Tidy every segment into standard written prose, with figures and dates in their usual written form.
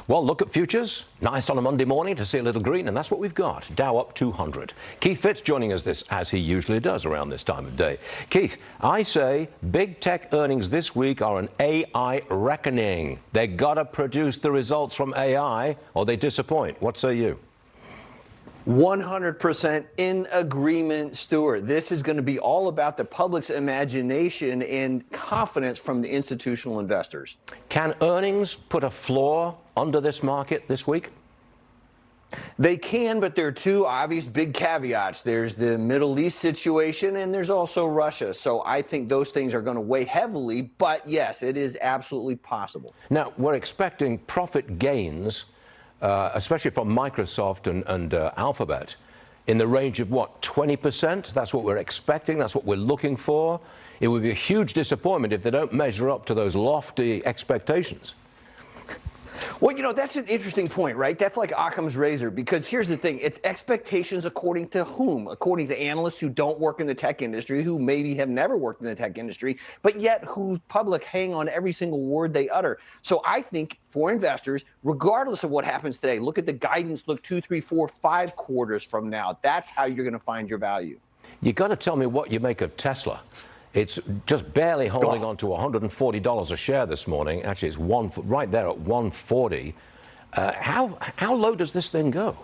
Well, look at futures. Nice on a Monday morning to see a little green, and that's what we've got. Dow up 200. Keith Fitz joining us as he usually does around this time of day. Keith, I say big tech earnings this week are an AI reckoning. They gotta produce the results from AI or they disappoint. What say you? 100% in agreement, Stuart. This is going to be all about the public's imagination and confidence from the institutional investors. Can earnings put a floor under this market this week? They can, but there are two obvious big caveats. There's the Middle East situation, and there's also Russia. So I think those things are going to weigh heavily, but yes, it is absolutely possible. Now, we're expecting profit gains, especially from Microsoft and Alphabet, in the range of, what, 20%? That's what we're expecting. That's what we're looking for. It would be a huge disappointment if they don't measure up to those lofty expectations. Well, you know, that's an interesting point, right? That's like Occam's razor, because here's the thing. It's expectations according to whom? According to analysts who don't work in the tech industry, who maybe have never worked in the tech industry, but yet whose public hang on every single word they utter. So I think for investors, regardless of what happens today, look at the guidance, look 2, 3, 4, 5 quarters from now. That's how you're going to find your value. You got to tell me what you make of Tesla. It's just barely holding on to $140 a share this morning. Actually, it's right there at 140. How low does this thing go?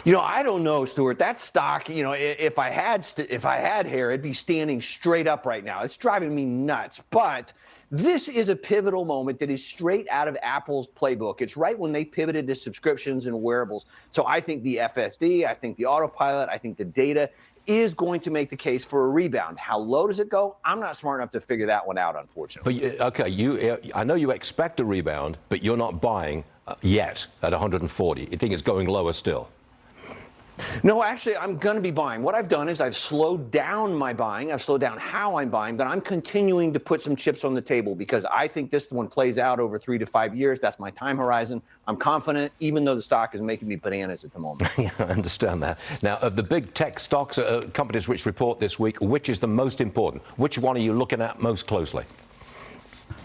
You know, I don't know, Stuart. That stock, you know, if I had hair, it'd be standing straight up right now. It's driving me nuts. But this is a pivotal moment that is straight out of Apple's playbook. It's right when they pivoted to subscriptions and wearables. So I think the FSD, I think the autopilot, I think the data is going to make the case for a rebound. How low does it go? I'm not smart enough to figure that one out, unfortunately. But okay, I know you expect a rebound, but you're not buying yet at 140. You think it's going lower still? No, actually, I'm going to be buying. What I've done is I've slowed down my buying. I've slowed down how I'm buying, but I'm continuing to put some chips on the table because I think this one plays out over 3 to 5 years. That's my time horizon. I'm confident, even though the stock is making me bananas at the moment. Yeah, I understand that. Now, of the big tech stocks, companies which report this week, which is the most important? Which one are you looking at most closely?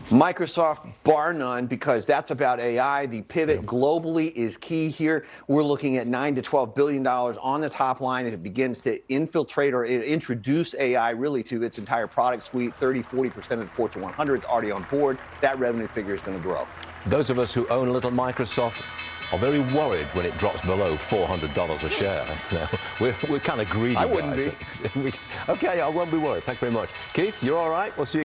Microsoft, bar none, because that's about AI. The pivot globally is key here. We're looking at $9 to $12 billion on the top line as it begins to infiltrate or introduce AI really to its entire product suite. 30–40% of the Fortune 100 is already on board. That revenue figure is going to grow. Those of us who own a little Microsoft are very worried when it drops below $400 a share. We're kind of greedy. I wouldn't guys. be. Okay, I won't be worried. Thank you very much. Keith, you're all right? We'll see you.